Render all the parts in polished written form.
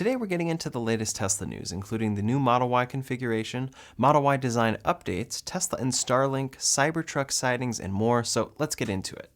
Today we're getting into the latest Tesla news, including the new Model Y configuration, Model Y design updates, Tesla and Starlink, Cybertruck sightings, and more, so let's get into it.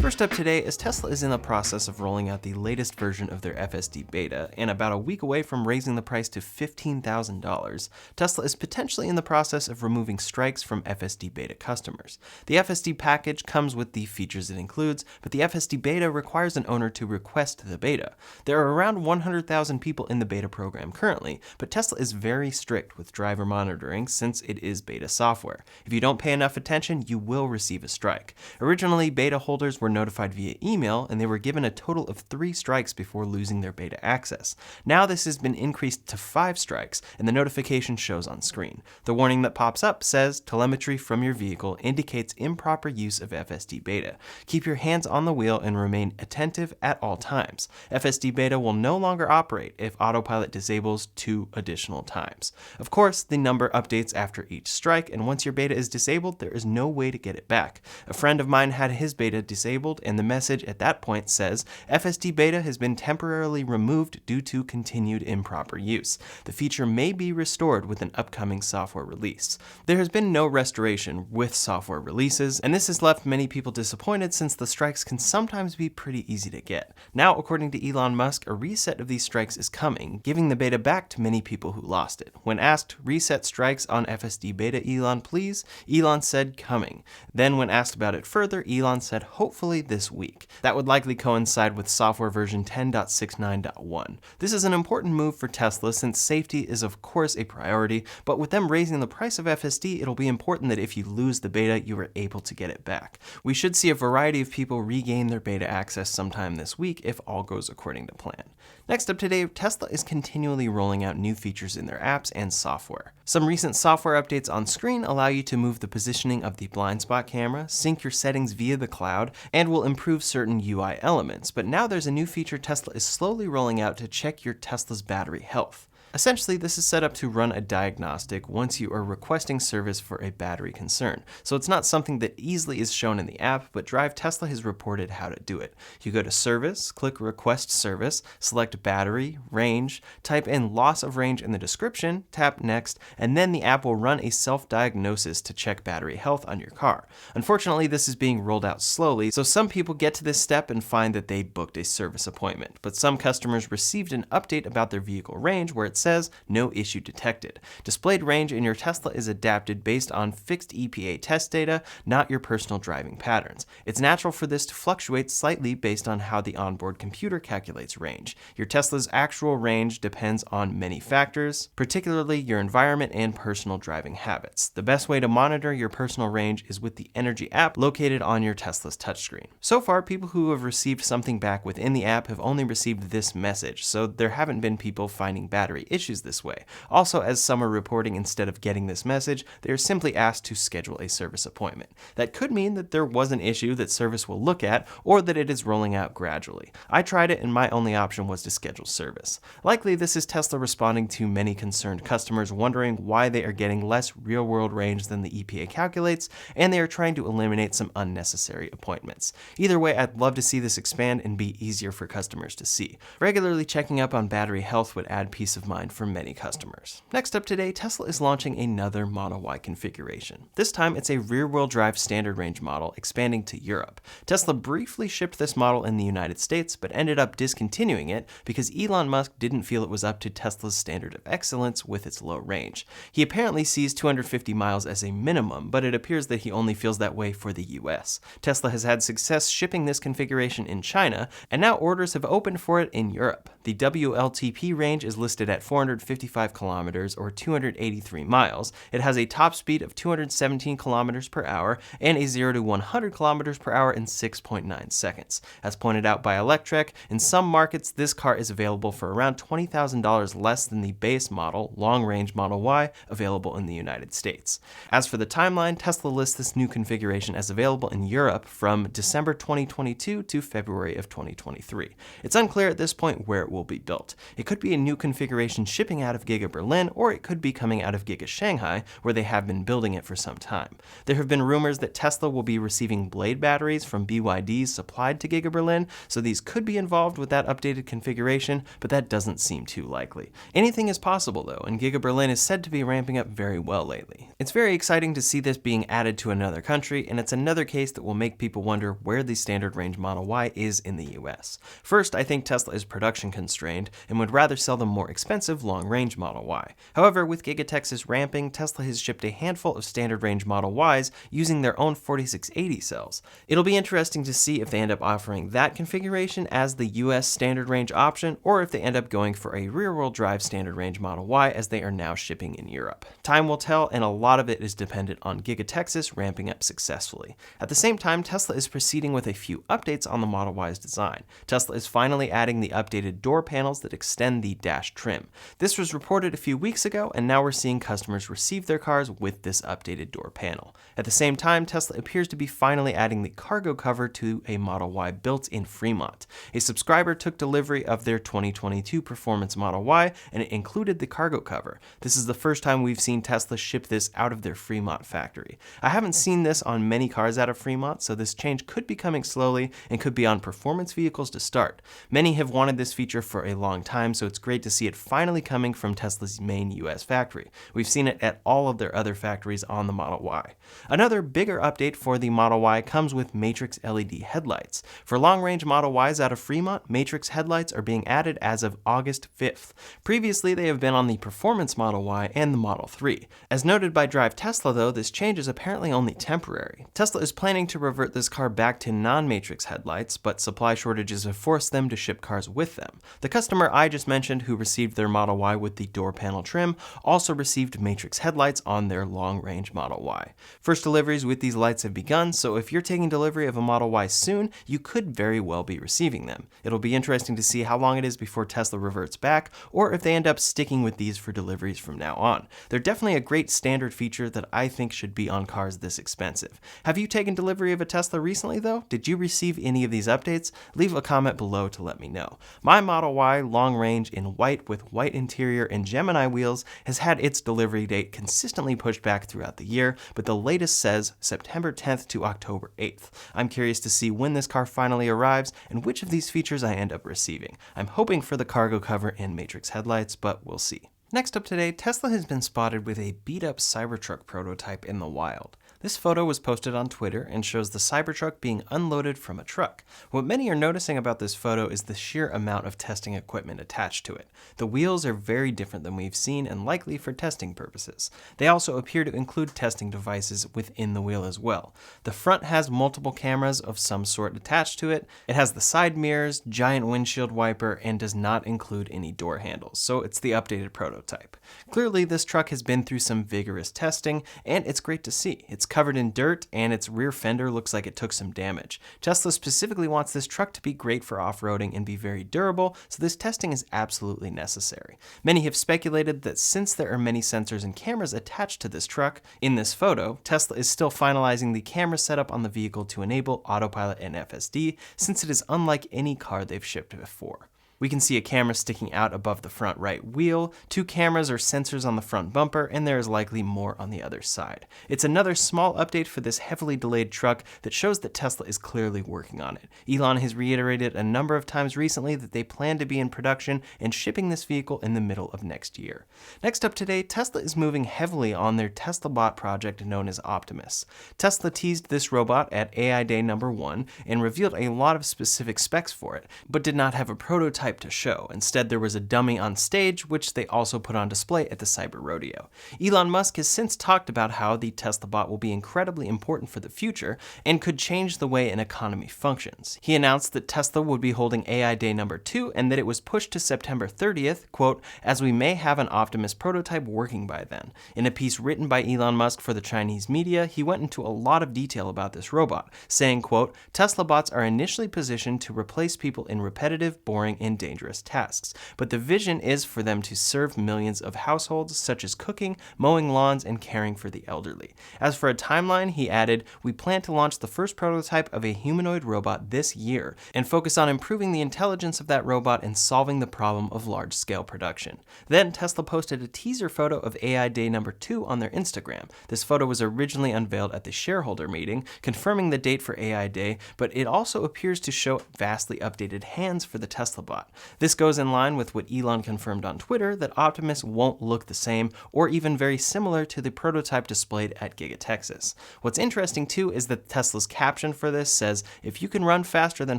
First up today is Tesla is in the process of rolling out the latest version of their FSD beta, and about a week away from raising the price to $15,000, Tesla is potentially in the process of removing strikes from FSD beta customers. The FSD package comes with the features it includes, but the FSD beta requires an owner to request the beta. There are around 100,000 people in the beta program currently, but Tesla is very strict with driver monitoring since it is beta software. If you don't pay enough attention, you will receive a strike. Originally, beta holders were notified via email, and they were given a total of 3 strikes before losing their beta access. Now this has been increased to 5 strikes, and the notification shows on screen. The warning that pops up says, telemetry from your vehicle indicates improper use of FSD beta. Keep your hands on the wheel and remain attentive at all times. FSD beta will no longer operate if autopilot disables 2 additional times. Of course, the number updates after each strike, and once your beta is disabled, there is no way to get it back. A friend of mine had his beta disabled, and the message at that point says, FSD beta has been temporarily removed due to continued improper use. The feature may be restored with an upcoming software release. There has been no restoration with software releases, and this has left many people disappointed since the strikes can sometimes be pretty easy to get. Now, according to Elon Musk, a reset of these strikes is coming, giving the beta back to many people who lost it. When asked, reset strikes on FSD beta, Elon, please? Elon said, coming. Then when asked about it further, Elon said, hopefully this week. That would likely coincide with software version 10.69.1. This is an important move for Tesla since safety is of course a priority, but with them raising the price of FSD, it'll be important that if you lose the beta, you are able to get it back. We should see a variety of people regain their beta access sometime this week if all goes according to plan. Next up today, Tesla is continually rolling out new features in their apps and software. Some recent software updates on screen allow you to move the positioning of the blind spot camera, sync your settings via the cloud, and will improve certain UI elements. But now there's a new feature Tesla is slowly rolling out to check your Tesla's battery health. Essentially, this is set up to run a diagnostic once you are requesting service for a battery concern. So it's not something that easily is shown in the app, but Drive Tesla has reported how to do it. You go to Service, click Request Service, select Battery, Range, type in Loss of Range in the description, tap Next, and then the app will run a self-diagnosis to check battery health on your car. Unfortunately, this is being rolled out slowly, so some people get to this step and find that they booked a service appointment. But some customers received an update about their vehicle range where it says no issue detected. Displayed range in your Tesla is adapted based on fixed EPA test data, not your personal driving patterns. It's natural for this to fluctuate slightly based on how the onboard computer calculates range. Your Tesla's actual range depends on many factors, particularly your environment and personal driving habits. The best way to monitor your personal range is with the Energy app located on your Tesla's touchscreen. So far, people who have received something back within the app have only received this message, so there haven't been people finding battery issues this way. Also, as some are reporting, instead of getting this message, they are simply asked to schedule a service appointment. That could mean that there was an issue that service will look at, or that it is rolling out gradually. I tried it and my only option was to schedule service. Likely this is Tesla responding to many concerned customers wondering why they are getting less real-world range than the EPA calculates, and they are trying to eliminate some unnecessary appointments. Either way, I'd love to see this expand and be easier for customers to see. Regularly checking up on battery health would add peace of mind for many customers. Next up today, Tesla is launching another Model Y configuration. This time it's a rear-wheel drive standard range model expanding to Europe. Tesla briefly shipped this model in the United States, but ended up discontinuing it because Elon Musk didn't feel it was up to Tesla's standard of excellence with its low range. He apparently sees 250 miles as a minimum, but it appears that he only feels that way for the US. Tesla has had success shipping this configuration in China, and now orders have opened for it in Europe. The WLTP range is listed at 455 kilometers or 283 miles. It has a top speed of 217 kilometers per hour and a 0 to 100 kilometers per hour in 6.9 seconds. As pointed out by Electrek, in some markets this car is available for around $20,000 less than the base model, long-range Model Y, available in the United States. As for the timeline, Tesla lists this new configuration as available in Europe from December 2022 to February of 2023. It's unclear at this point where it will be built. It could be a new configuration configuration shipping out of Giga Berlin, or it could be coming out of Giga Shanghai, where they have been building it for some time. There have been rumors that Tesla will be receiving blade batteries from BYDs supplied to Giga Berlin, so these could be involved with that updated configuration, but that doesn't seem too likely. Anything is possible though, and Giga Berlin is said to be ramping up very well lately. It's very exciting to see this being added to another country, and it's another case that will make people wonder where the standard range Model Y is in the US. First, I think Tesla is production constrained and would rather sell the more expensive long-range Model Y. However, with Giga Texas ramping, Tesla has shipped a handful of standard range Model Ys using their own 4680 cells. It'll be interesting to see if they end up offering that configuration as the US standard range option, or if they end up going for a rear-wheel drive standard range Model Y as they are now shipping in Europe. Time will tell, and a lot of it is dependent on Giga Texas ramping up successfully. At the same time, Tesla is proceeding with a few updates on the Model Y's design. Tesla is finally adding the updated door panels that extend the dash trim. This was reported a few weeks ago, and now we're seeing customers receive their cars with this updated door panel. At the same time, Tesla appears to be finally adding the cargo cover to a Model Y built in Fremont. A subscriber took delivery of their 2022 Performance Model Y, and it included the cargo cover. This is the first time we've seen Tesla ship this out of their Fremont factory. I haven't seen this on many cars out of Fremont, so this change could be coming slowly and could be on performance vehicles to start. Many have wanted this feature for a long time, so it's great to see it finally coming from Tesla's main US factory. We've seen it at all of their other factories on the Model Y. Another bigger update for the Model Y comes with Matrix LED headlights. For long-range Model Ys out of Fremont, Matrix headlights are being added as of August 5th. Previously, they have been on the Performance Model Y and the Model 3. As noted by Drive Tesla though, this change is apparently only temporary. Tesla is planning to revert this car back to non-Matrix headlights, but supply shortages have forced them to ship cars with them. The customer I just mentioned who received their Model Y with the door panel trim also received Matrix headlights on their long-range Model Y. First deliveries with these lights have begun, so if you're taking delivery of a Model Y soon, you could very well be receiving them. It'll be interesting to see how long it is before Tesla reverts back, or if they end up sticking with these for deliveries from now on. They're definitely a great standard feature that I think should be on cars this expensive. Have you taken delivery of a Tesla recently though? Did you receive any of these updates? Leave a comment below to let me know. My Model Y long range in white with white interior and Gemini wheels has had its delivery date consistently pushed back throughout the year, but the latest says September 10th to October 8th. I'm curious to see when this car finally arrives and which of these features I end up receiving. I'm hoping for the cargo cover and Matrix headlights, but we'll see. Next up today, Tesla has been spotted with a beat-up Cybertruck prototype in the wild. This photo was posted on Twitter and shows the Cybertruck being unloaded from a truck. What many are noticing about this photo is the sheer amount of testing equipment attached to it. The wheels are very different than we've seen and likely for testing purposes. They also appear to include testing devices within the wheel as well. The front has multiple cameras of some sort attached to it. It has the side mirrors, giant windshield wiper, and does not include any door handles, so it's the updated prototype. Clearly, this truck has been through some vigorous testing, and it's great to see. It's covered in dirt, and its rear fender looks like it took some damage. Tesla specifically wants this truck to be great for off-roading and be very durable, so this testing is absolutely necessary. Many have speculated that since there are many sensors and cameras attached to this truck, in this photo, Tesla is still finalizing the camera setup on the vehicle to enable autopilot and FSD, since it is unlike any car they've shipped before. We can see a camera sticking out above the front right wheel, 2 cameras or sensors on the front bumper, and there is likely more on the other side. It's another small update for this heavily delayed truck that shows that Tesla is clearly working on it. Elon has reiterated a number of times recently that they plan to be in production and shipping this vehicle in the middle of next year. Next up today, Tesla is moving heavily on their Tesla bot project known as Optimus. Tesla teased this robot at AI Day number 1 and revealed a lot of specific specs for it, but did not have a prototype to show. Instead, there was a dummy on stage, which they also put on display at the Cyber Rodeo. Elon Musk has since talked about how the Tesla bot will be incredibly important for the future and could change the way an economy functions. He announced that Tesla would be holding AI Day number 2 and that it was pushed to September 30th, quote, as we may have an Optimus prototype working by then. In a piece written by Elon Musk for the Chinese media, he went into a lot of detail about this robot, saying, quote, Tesla bots are initially positioned to replace people in repetitive, boring, and and dangerous tasks, but the vision is for them to serve millions of households, such as cooking, mowing lawns, and caring for the elderly. As for a timeline, he added, "We plan to launch the first prototype of a humanoid robot this year and focus on improving the intelligence of that robot and solving the problem of large-scale production." Then Tesla posted a teaser photo of AI Day number 2 on their Instagram. This photo was originally unveiled at the shareholder meeting, confirming the date for AI Day, but it also appears to show vastly updated hands for the Tesla bot. This goes in line with what Elon confirmed on Twitter, that Optimus won't look the same or even very similar to the prototype displayed at Giga Texas. What's interesting too is that Tesla's caption for this says, "If you can run faster than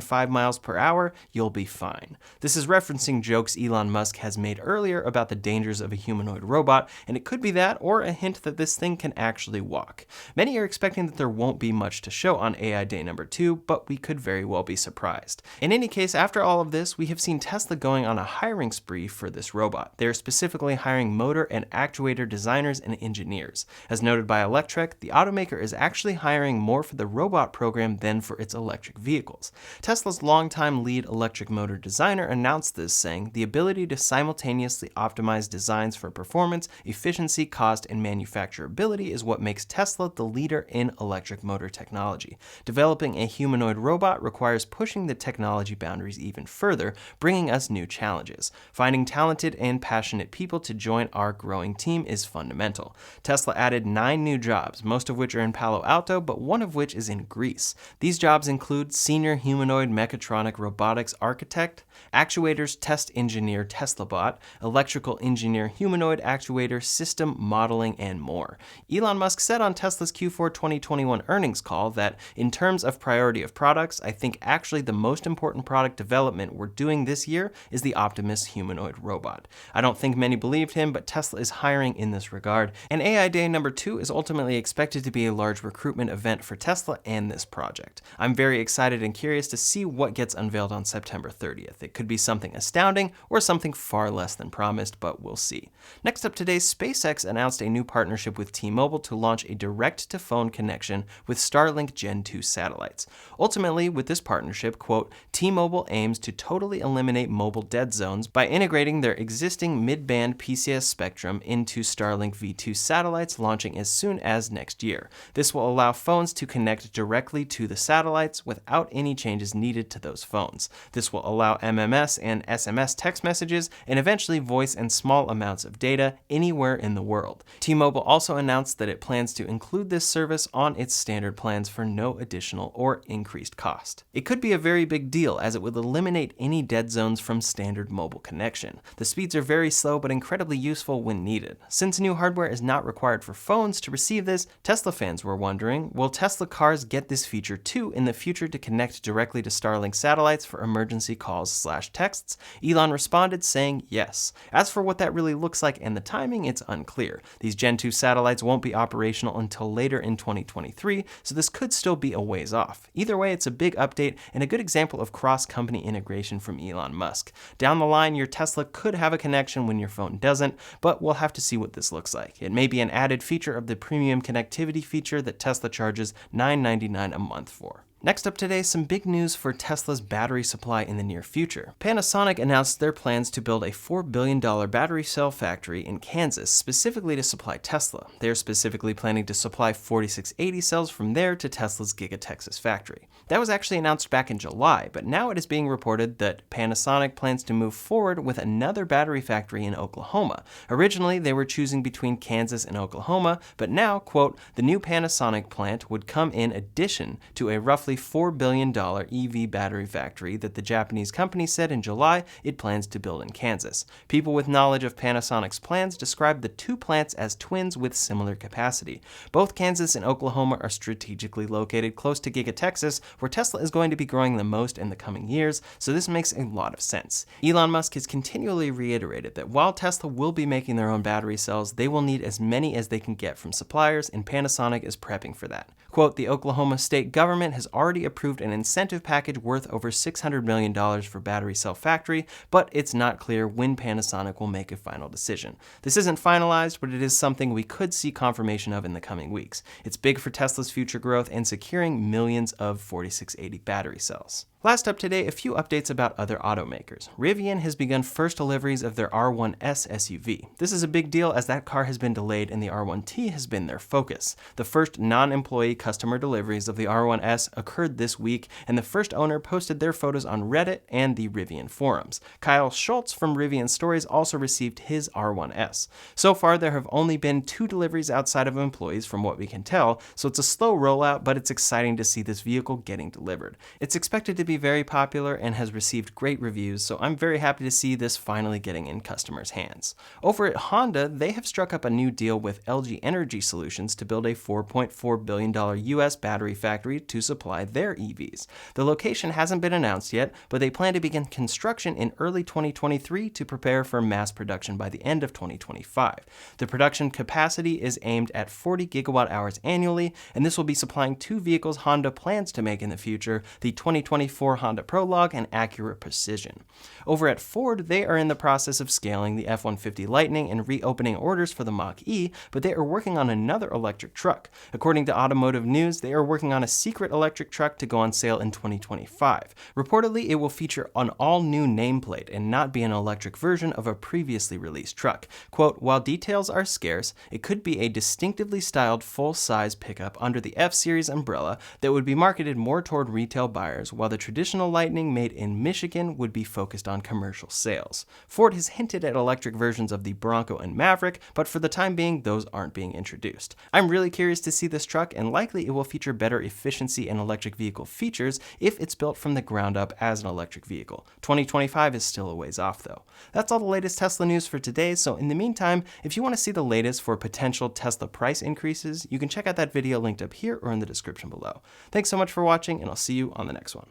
5 miles per hour, you'll be fine." This is referencing jokes Elon Musk has made earlier about the dangers of a humanoid robot, and it could be that or a hint that this thing can actually walk. Many are expecting that there won't be much to show on AI Day number 2, but we could very well be surprised. In any case, after all of this, we have seen Tesla going on a hiring spree for this robot. They are specifically hiring motor and actuator designers and engineers. As noted by Electrek, the automaker is actually hiring more for the robot program than for its electric vehicles. Tesla's longtime lead electric motor designer announced this, saying, "The ability to simultaneously optimize designs for performance, efficiency, cost, and manufacturability is what makes Tesla the leader in electric motor technology. Developing a humanoid robot requires pushing the technology boundaries even further, bringing us new challenges. Finding talented and passionate people to join our growing team is fundamental." Tesla added 9 new jobs, most of which are in Palo Alto, but one of which is in Greece. These jobs include Senior Humanoid Mechatronic Robotics Architect, Actuators Test Engineer TeslaBot, Electrical Engineer Humanoid Actuator System Modeling, and more. Elon Musk said on Tesla's Q4 2021 earnings call that, "In terms of priority of products, I think actually the most important product development we're doing this year is the Optimus humanoid robot." I don't think many believed him, but Tesla is hiring in this regard, and AI Day number 2 is ultimately expected to be a large recruitment event for Tesla and this project. I'm very excited and curious to see what gets unveiled on September 30th. It could be something astounding or something far less than promised, but we'll see. Next up today, SpaceX announced a new partnership with T-Mobile to launch a direct-to-phone connection with Starlink Gen 2 satellites. Ultimately, with this partnership, quote, "T-Mobile aims to totally eliminate mobile dead zones by integrating their existing mid-band PCS spectrum into Starlink V2 satellites launching as soon as next year. This will allow phones to connect directly to the satellites without any changes needed to those phones. This will allow MMS and SMS text messages and eventually voice and small amounts of data anywhere in the world." T-Mobile also announced that it plans to include this service on its standard plans for no additional or increased cost. It could be a very big deal, as it would eliminate any dead zones from standard mobile connection. The speeds are very slow but incredibly useful when needed. Since new hardware is not required for phones to receive this, Tesla fans were wondering, will Tesla cars get this feature too in the future to connect directly to Starlink satellites for emergency calls/texts? Elon responded saying yes. As for what that really looks like and the timing, it's unclear. These Gen 2 satellites won't be operational until later in 2023, so this could still be a ways off. Either way, it's a big update and a good example of cross-company integration from Elon Musk. Down the line, your Tesla could have a connection when your phone doesn't, but we'll have to see what this looks like. It may be an added feature of the premium connectivity feature that Tesla charges $9.99 a month for. Next up today, some big news for Tesla's battery supply in the near future. Panasonic announced their plans to build a $4 billion battery cell factory in Kansas, specifically to supply Tesla. They're specifically planning to supply 4680 cells from there to Tesla's Giga Texas factory. That was actually announced back in July, but now it is being reported that Panasonic plans to move forward with another battery factory in Oklahoma. Originally, they were choosing between Kansas and Oklahoma, but now, quote, "The new Panasonic plant would come in addition to a roughly $4 billion EV battery factory that the Japanese company said in July it plans to build in Kansas." People with knowledge of Panasonic's plans describe the two plants as twins with similar capacity. Both Kansas and Oklahoma are strategically located close to Giga Texas, where Tesla is going to be growing the most in the coming years, so this makes a lot of sense. Elon Musk has continually reiterated that while Tesla will be making their own battery cells, they will need as many as they can get from suppliers, and Panasonic is prepping for that. Quote, "The Oklahoma state government has already approved an incentive package worth over $600 million for battery cell factory, but it's not clear when Panasonic will make a final decision. This isn't finalized, but it is something we could see confirmation of in the coming weeks. It's big for Tesla's future growth and securing millions of 4680 battery cells." Last up today, a few updates about other automakers. Rivian has begun first deliveries of their R1S SUV. This is a big deal as that car has been delayed and the R1T has been their focus. The first non-employee customer deliveries of the R1S occurred this week, and the first owner posted their photos on Reddit and the Rivian forums. Kyle Schultz from Rivian Stories also received his R1S. So far, there have only been 2 deliveries outside of employees from what we can tell, so it's a slow rollout, but it's exciting to see this vehicle getting delivered. It's expected to be very popular and has received great reviews, so I'm very happy to see this finally getting in customers' hands. Over at Honda, they have struck up a new deal with LG Energy Solutions to build a $4.4 billion US battery factory to supply their EVs. The location hasn't been announced yet, but they plan to begin construction in early 2023 to prepare for mass production by the end of 2025. The production capacity is aimed at 40 gigawatt hours annually, and this will be supplying 2 vehicles Honda plans to make in the future, the 2024 Honda Prologue and Acura Precision. Over at Ford, they are in the process of scaling the F-150 Lightning and reopening orders for the Mach-E, but they are working on another electric truck. According to Automotive News, they are working on a secret electric truck to go on sale in 2025. Reportedly, it will feature an all-new nameplate and not be an electric version of a previously released truck. Quote, "While details are scarce, it could be a distinctively styled full-size pickup under the F-Series umbrella that would be marketed more toward retail buyers, while the traditional Lightning made in Michigan would be focused on commercial sales." Ford has hinted at electric versions of the Bronco and Maverick, but for the time being, those aren't being introduced. I'm really curious to see this truck, and likely it will feature better efficiency and electric vehicle features if it's built from the ground up as an electric vehicle. 2025 is still a ways off, though. That's all the latest Tesla news for today, so in the meantime, if you want to see the latest for potential Tesla price increases, you can check out that video linked up here or in the description below. Thanks so much for watching, and I'll see you on the next one.